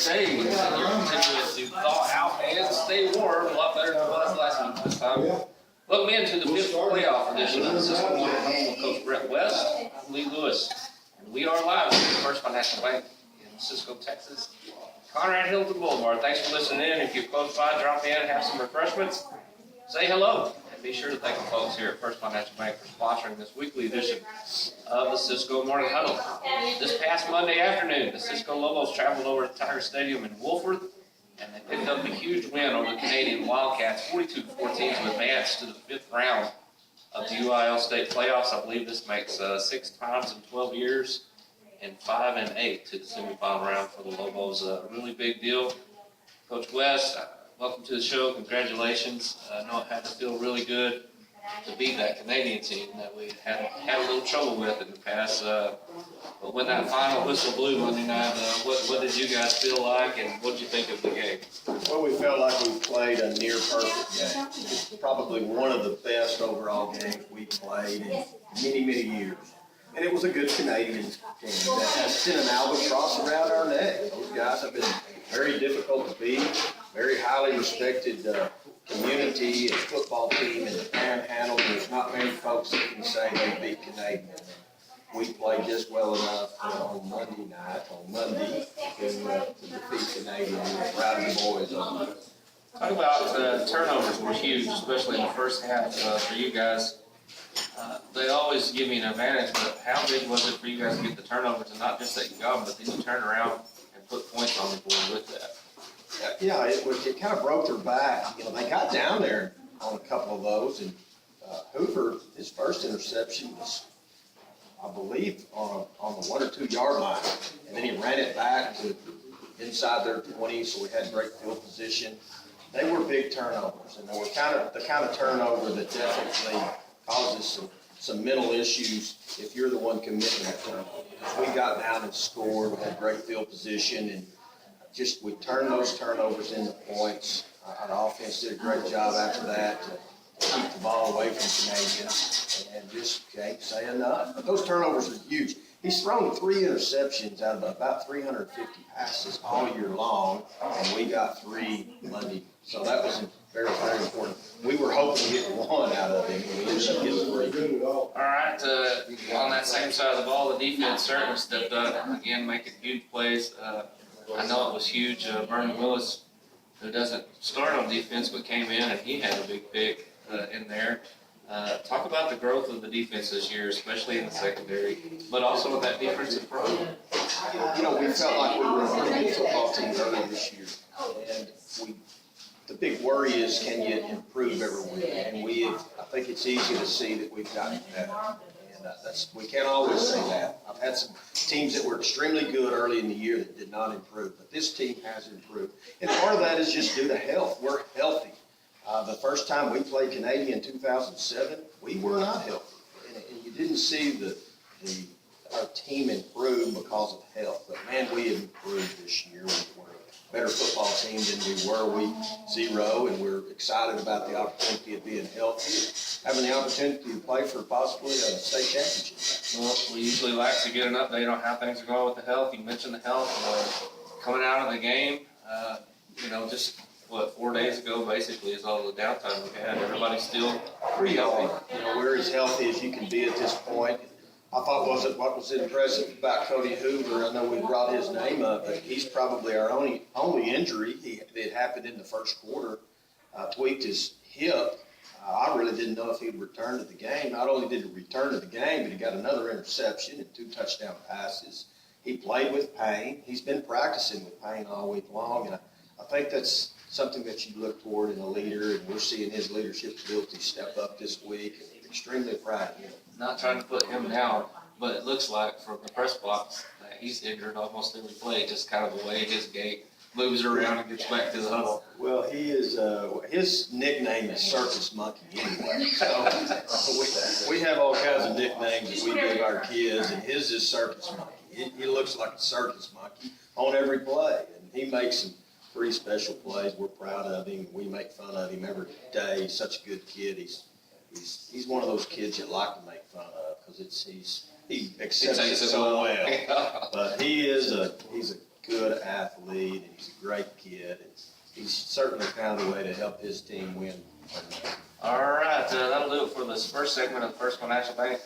great day. You're continuing to thaw out and stay warm. A lot better than it was last week this time. Welcome into the fifth playoff edition of the Cisco Huddle with Coach Brett West. I'm Lee Lewis. And we are live at the First Financial Bank in Cisco, Texas. Conrad Hilton Boulevard. Thanks for listening in. If you're close by, drop in, have some refreshments. Say hello. And be sure to thank the folks here at First Financial Bank for sponsoring this weekly edition of the Cisco Morning Huddle. This past Monday afternoon, the Cisco Lobos traveled over to Tiger Stadium in Wolford, and they picked up a huge win over the Canadian Wildcats, 42-14, to advance to the fifth round of the UIL State Playoffs. I believe this makes 6 times in 12 years and 5 and 8 to the semifinal round for the Lobos. A really big deal. Coach West, welcome to the show. Congratulations. I know it had to feel really good to beat that Canadian team that we had a little trouble with in the past. But when that final whistle blew Monday night, what did you guys feel like, and what did you think of the game? Well, we felt like we played a near perfect game. It's probably one of the best overall games we played in many, many years. And it was a good Canadian team that has sent an albatross around our neck. Those guys have been very difficult to beat, very highly respected community and football team in the Panhandle. There's not many folks that can say they beat Canadian. We played just well enough on Monday, to defeat Canadian. We're proud of the boys on it. Talk about turnovers were huge, especially in the first half for you guys. They always give me an advantage, but how big was it for you guys to get the turnovers, and not just that you got them, but then you turn around and put points on the board with that? Yeah, it kind of broke their back. You know, they got down there on a couple of those, and Hoover, his first interception was, I believe, on the 1 or 2 yard line, and then he ran it back to inside their 20, so we had great field position. They were big turnovers, and they were the kind of turnover that definitely causes some mental issues if you're the one committing that turnover. We got down and scored, we had great field position, and we turned those turnovers into points. Our offense did a great job after that to keep the ball away from Canadians, and just can't say enough. But those turnovers are huge. He's thrown 3 interceptions out of about 350 passes all year long, and we got 3 Monday. So that was very, very important. We were hoping to get 1 out of him, and we ended up getting 3. All right, on that same side of the ball, the defense certainly stepped up, again, making huge plays. I know it was huge. Vernon Willis, who doesn't start on defense but came in, and he had a big pick in there. Talk about the growth of the defense this year, especially in the secondary, but also with that defensive front. You know, we felt like we were a pretty good football team early this year, and the big worry is, can you improve every week? And I think it's easy to see that we've gotten better. And we can't always say that. I've had some teams that were extremely good early in the year that did not improve, but this team has improved. And part of that is just due to health. We're healthy. The first time we played Canadian in 2007, we were not healthy. And you didn't see our team improve because of health. But, man, we have improved this year. We're a better football team than we were week 0, and we're excited about the opportunity of being healthy, having the opportunity to play for possibly a state championship. Well, we usually like to get an update on how things are going with the health. You mentioned the health. Coming out of the game, just 4 days ago, basically, is all the downtime we had. Everybody's still pretty healthy. You know, we're as healthy as you can be at this point. I thought what was impressive about Cody Hoover, I know we brought his name up, but he's probably our only injury. It happened in the first quarter, tweaked his hip. I really didn't know if he'd return to the game. Not only did he return to the game, but he got another interception and 2 touchdown passes. He played with pain. He's been practicing with pain all week long, and I think that's something that you look toward in a leader, and we're seeing his leadership ability step up this week. Extremely proud of him. Not trying to put him down, but it looks like from the press box that he's injured almost every play, just kind of the way his gait moves around and gets back to the huddle. Well, he is. His nickname is Circus Monkey anyway. So we have all kinds of nicknames that we give our kids, and his is Circus Monkey. He looks like a circus monkey on every play, and he makes some pretty special plays. We're proud of him. We make fun of him every day. He's such a good kid. He's one of those kids you like to make fun of because he accepts it so well. But he's a good athlete, and he's a great kid. And he's certainly found a way to help his team win. All right, that'll do it for this first segment of the First Financial Bank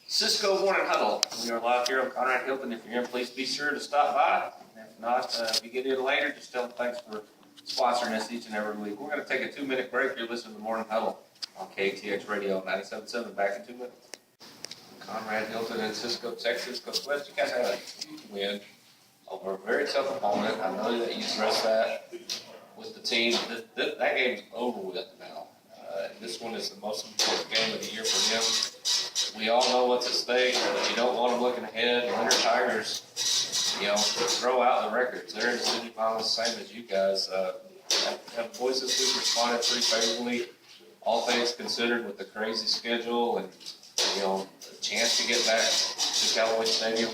Cisco Morning Huddle. We are live here on Conrad Hilton. If you're in, please be sure to stop by. And if not, if you get in later, just tell them thanks for sponsoring us each and every week. We're going to take a 2-minute break. You're listening to the Morning Huddle on KTX Radio 97.7. Back in 2 minutes. Conrad Hilton and Cisco, Texas. Coach West, you guys had a huge win over a very tough opponent. I know that you stressed that with the team. That game's over with now. This one is the most important game of the year for them. We all know what's at stake, but you don't want them looking ahead. The Winter Tigers, throw out the records. They're in the semifinals, same as you guys. Have boys this week responded pretty favorably, all things considered, with the crazy schedule and, a chance to get back to Callaway Stadium?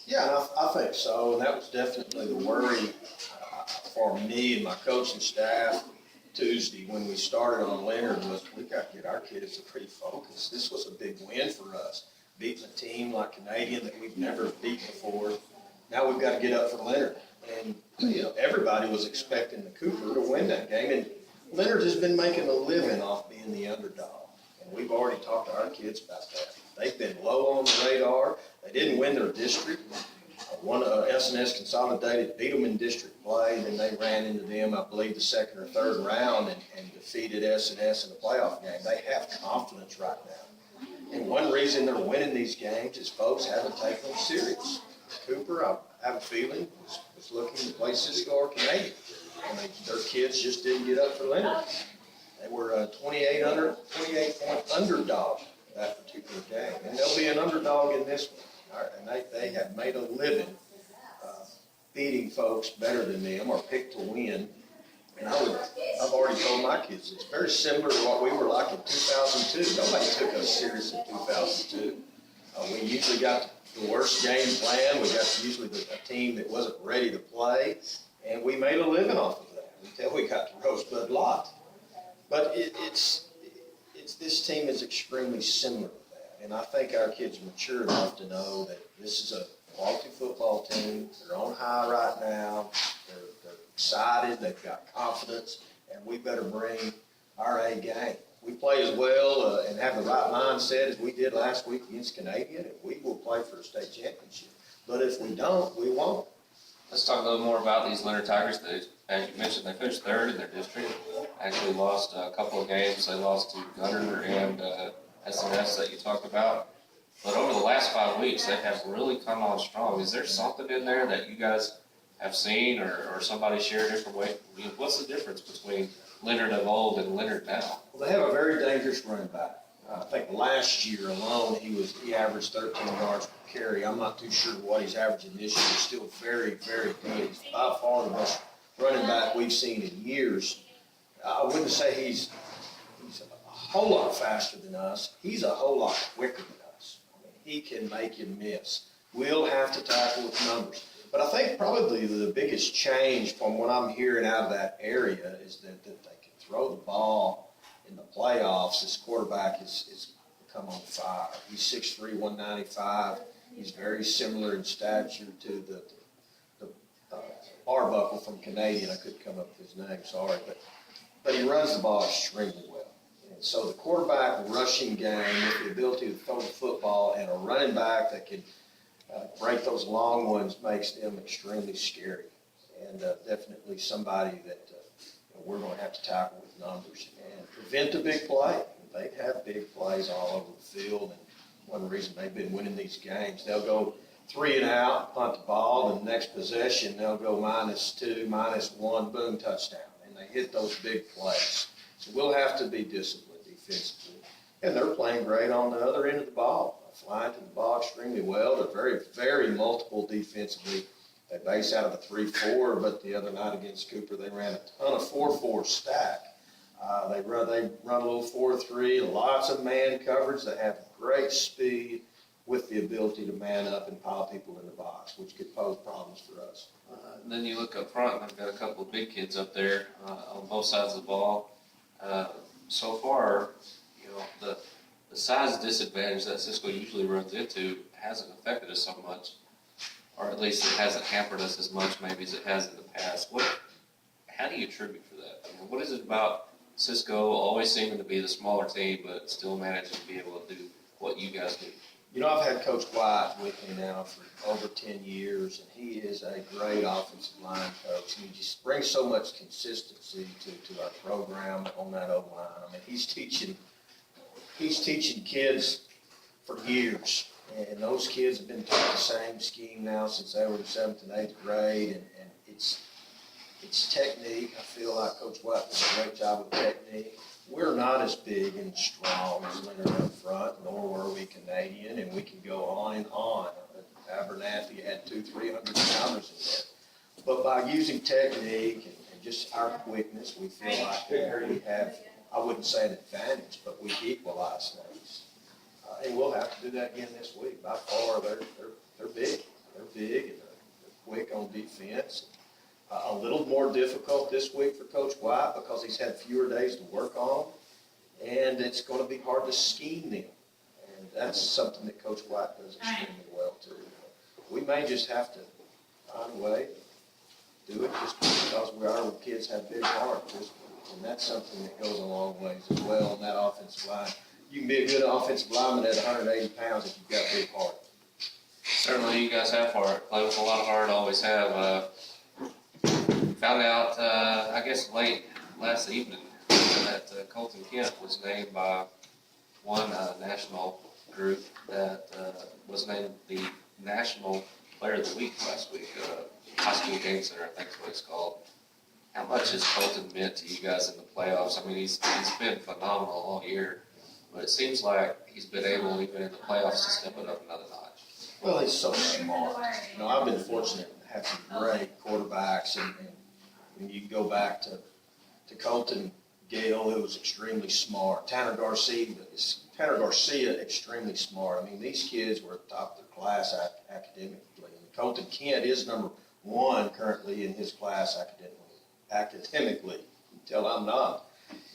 Yeah, I think so, and that was definitely the worry for me and my coaching staff Tuesday when we started on Leonard was we got to get our kids to pretty focused. This was a big win for us, beating a team like Canadian that we've never beat before. Now we've got to get up for Leonard, and everybody was expecting the Cooper to win that game, and Leonard has been making a living off being the underdog, and we've already talked to our kids about that. They've been low on the radar. They didn't win their district. One S&S Consolidated beat them in district play, and then they ran into them, I believe, the second or third round and defeated S&S in the playoff game. They have confidence right now. And one reason they're winning these games is folks haven't taken them serious. Cooper, I have a feeling, was looking to play Cisco or Canadian, and their kids just didn't get up for Leonard. They were a 28-point underdog that particular game, and they'll be an underdog in this one. And they have made a living beating folks better than them or picked to win. And I've already told my kids it's very similar to what we were like in 2002. Nobody took us serious in 2002. We usually got the worst game plan. We got usually a team that wasn't ready to play, and we made a living off of that until we got the Rosebud lot. But this team is extremely similar to that, and I think our kids are mature enough to know that this is a quality football team. They're on high right now. They're excited. They've got confidence, and we better bring our A game. We play as well and have the right mindset as we did last week against Canadian, and we will play for a state championship. But if we don't, we won't. Let's talk a little more about these Leonard Tigers. As you mentioned, they finished third in their district. Actually lost a couple of games. They lost to Gunner and S&S that you talked about. But over the last 5 weeks, they have really come on strong. Is there something in there that you guys have seen or somebody shared information? What's the difference between Leonard of old and Leonard now? Well, they have a very dangerous running back. I think last year alone, he averaged 13 yards per carry. I'm not too sure what he's averaging this year. He's still very, very good. He's by far the best running back we've seen in years. I wouldn't say he's a whole lot faster than us. He's a whole lot quicker than us. I mean, he can make you miss. We'll have to tackle with numbers. But I think probably the biggest change from what I'm hearing out of that area is that they can throw the ball in the playoffs. This quarterback has become on fire. He's 6'3", 195. He's very similar in stature to the Arbuckle from Canadian. I couldn't come up with his name, sorry. But he runs the ball extremely well. And so the quarterback rushing game with the ability to throw the football and a running back that can break those long ones makes them extremely scary. And definitely somebody that we're going to have to tackle with numbers and prevent a big play. They have big plays all over the field, and one reason they've been winning these games. They'll go 3 and out, punt the ball, and the next possession they'll go -2, -1, boom, touchdown. And they hit those big plays. So we'll have to be disciplined defensively. And they're playing great on the other end of the ball, flying to the ball extremely well. They're very, very multiple defensively. They base out of a 3-4, but the other night against Cooper, they ran a ton of 4-4 stack. They run a little 4-3, lots of man coverage. They have great speed with the ability to man up and pile people in the box, which could pose problems for us. And then you look up front, and they've got a couple of big kids up there on both sides of the ball. So far, the size disadvantage that Cisco usually runs into hasn't affected us so much. or at least it hasn't hampered us as much maybe as it has in the past. How do you attribute for that? I mean, what is it about Cisco always seeming to be the smaller team, but still managing to be able to do what you guys do? You know, I've had Coach White with me now for over 10 years, and he is a great offensive line coach. And he just brings so much consistency to our program on that O-line. I mean, he's teaching kids for years, and those kids have been taught the same scheme now since they were in 7th and 8th grade, and it's technique. I feel like Coach White does a great job with technique. We're not as big and strong as Leonard up front, nor were we Canadian, and we can go on and on. Abernathy had 200-300 pounders in there. But by using technique and just our quickness, we feel like we have, I wouldn't say an advantage, but we equalize things. And we'll have to do that again this week. By far, they're big. They're big, and they're quick on defense. A little more difficult this week for Coach White because he's had fewer days to work on, and it's going to be hard to scheme them. And that's something that Coach White does extremely well, too. We may just have to find a way to do it just because our kids have big hearts this week, and that's something that goes a long ways as well in that offensive line. You can be a good offensive lineman at 180 pounds if you've got big heart. Certainly, you guys have heart. Play with a lot of heart, always have. Found out, I guess, late last evening that Colton Kent was named by one national group that was named the National Player of the Week last week. High School Game Center, I think is what it's called. How much has Colton meant to you guys in the playoffs? I mean, he's been phenomenal all year, but it seems like he's been able, even in the playoffs, to step it up another notch. Well, he's so smart. You know, I've been fortunate to have some great quarterbacks, and when you go back to Colton Gale, who was extremely smart. Tanner Garcia, extremely smart. I mean, these kids were at the top of their class academically. And Colton Kent is number one currently in his class academically. Until I'm not.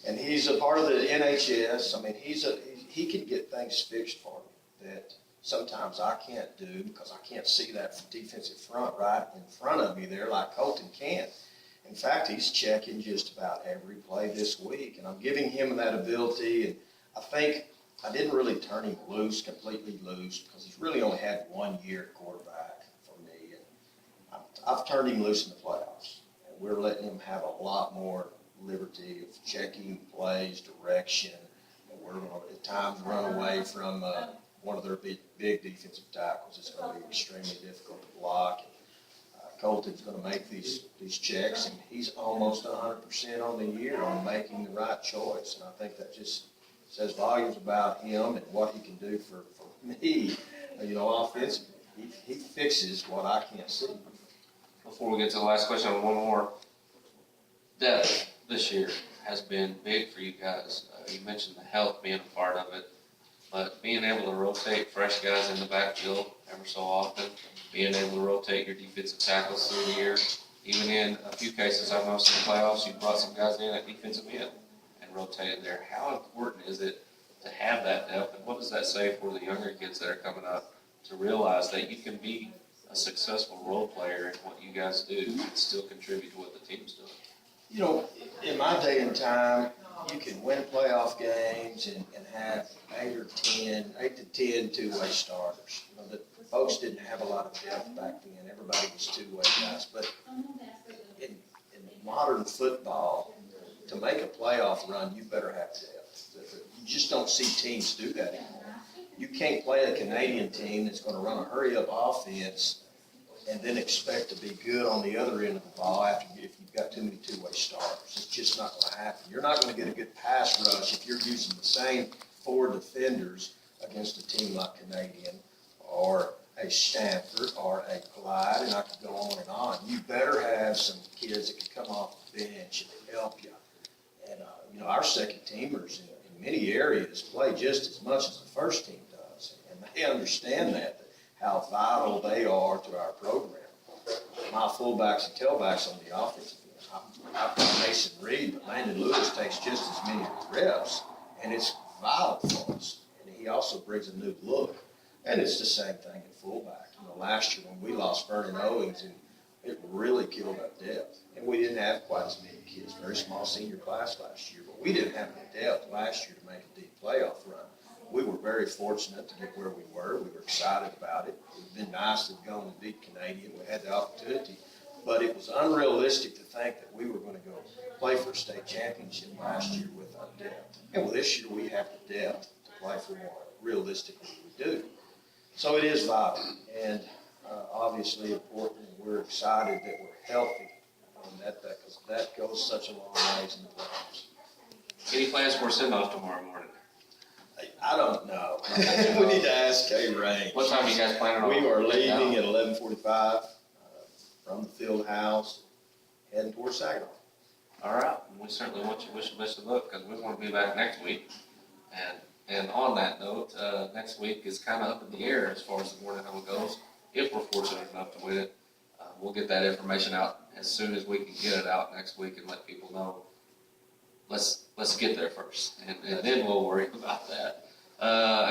And he's a part of the NHS. I mean, he can get things fixed for me that sometimes I can't do because I can't see that defensive front right in front of me there like Colton can. In fact, he's checking just about every play this week, and I'm giving him that ability. And I think I didn't really turn him completely loose, because he's really only had 1 year at quarterback for me. And I've turned him loose in the playoffs, and we're letting him have a lot more liberty of checking plays, direction. And we're going to at times run away from one of their big defensive tackles. It's going to be extremely difficult to block. Colton's going to make these checks, and he's almost 100% on the year on making the right choice. And I think that just says volumes about him and what he can do for me. You know, offensively, he fixes what I can't see. Before we get to the last question, one more. Depth this year has been big for you guys. You mentioned the health being a part of it, but being able to rotate fresh guys in the backfield ever so often, being able to rotate your defensive tackles through the year. Even in a few cases I've noticed in the playoffs, you brought some guys in at defensive end and rotated there. How important is it to have that depth, and what does that say for the younger kids that are coming up to realize that you can be a successful role player in what you guys do and still contribute to what the team's doing? You know, in my day and time, you could win playoff games and have 8 to 10 two-way starters. You know, the folks didn't have a lot of depth back then. Everybody was two-way guys. But in modern football, to make a playoff run, you better have depth. You just don't see teams do that anymore. You can't play a Canadian team that's going to run a hurry-up offense and then expect to be good on the other end of the ball if you've got too many two-way starters. It's just not going to happen. You're not going to get a good pass rush if you're using the same 4 defenders against a team like Canadian or a Stanford or a Clyde, and I could go on and on. You better have some kids that can come off the bench and help you. And, you know, our second teamers in many areas play just as much as the first team does, and they understand that, how vital they are to our program. My fullbacks and tailbacks on the offensive end, I've got Mason Reed, but Landon Lewis takes just as many reps, and it's vital for us. And he also brings a new look, and it's the same thing at fullback. last year when we lost Vernon Owings, and it really killed our depth. And we didn't have quite as many kids, very small senior class last year, but we didn't have the depth last year to make a deep playoff run. We were very fortunate to get where we were. We were excited about it. It would have been nice to have gone and beat Canadian. We had the opportunity, but it was unrealistic to think that we were going to go play for a state championship last year with our depth. And well, this year we have the depth to play for one. Realistically, we do. So it is vital and obviously important. And we're excited that we're healthy, and because that goes such a long ways in the playoffs. Any plans for a send-off tomorrow morning? I don't know. We need to ask Kay Rain. What time are you guys planning on? We are leaving at 11:45 from the field house, heading towards Saginaw. All right. We certainly want you to wish the best of luck because we want to be back next week. And on that note, next week is kind of up in the air as far as the morning huddle goes. If we're fortunate enough to win it, we'll get that information out as soon as we can get it out next week and let people know. Let's get there first, and then we'll worry about that.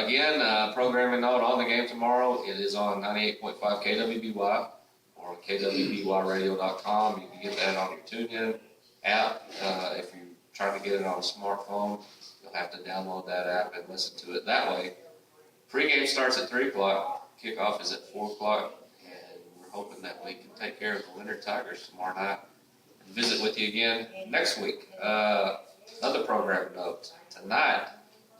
Again, programming note on the game tomorrow. It is on 98.5 KWBY or on kwbYradio.com. You can get that on your TuneIn app. If you're trying to get it on a smartphone, you'll have to download that app and listen to it that way. Pre-game starts at 3 o'clock. Kickoff is at 4 o'clock, and we're hoping that we can take care of the Winter Tigers tomorrow night and visit with you again next week. Another program note. Tonight,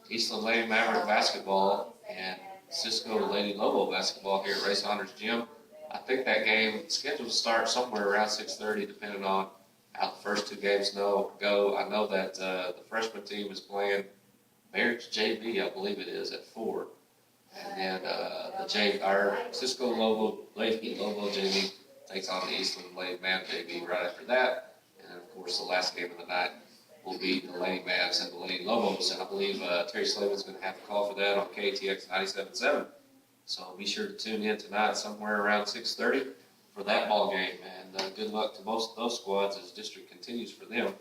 Eastland Lady Maverick basketball and Cisco Lady Lobo basketball here at Ray Saunders Gym. I think that game is scheduled to start somewhere around 6:30, depending on how the first two games go. I know that the freshman team is playing Marriage JV, I believe it is, at 4. And then our Cisco Lady Lobo JV takes on the Eastland Lady Man JV right after that. And then, of course, the last game of the night will be the Lady Mavs and the Lady Lobos. And I believe Terry Slavin's going to have a call for that on KTX 97.7. So be sure to tune in tonight somewhere around 6:30 for that ball game. And good luck to most of those squads as district continues for them.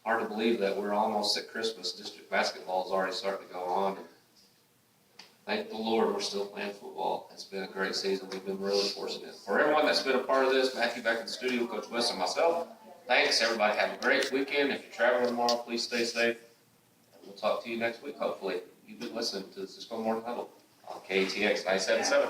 Hard to believe that we're almost at Christmas. District basketball is already starting to go on. And thank the Lord we're still playing football. It's been a great season. We've been really fortunate. For everyone that's been a part of this, Matthew back in the studio, Coach West and myself, thanks. Everybody have a great weekend. If you're traveling tomorrow, please stay safe. And we'll talk to you next week, hopefully. You've been listening to the Cisco Morning Huddle on KTX 97.7.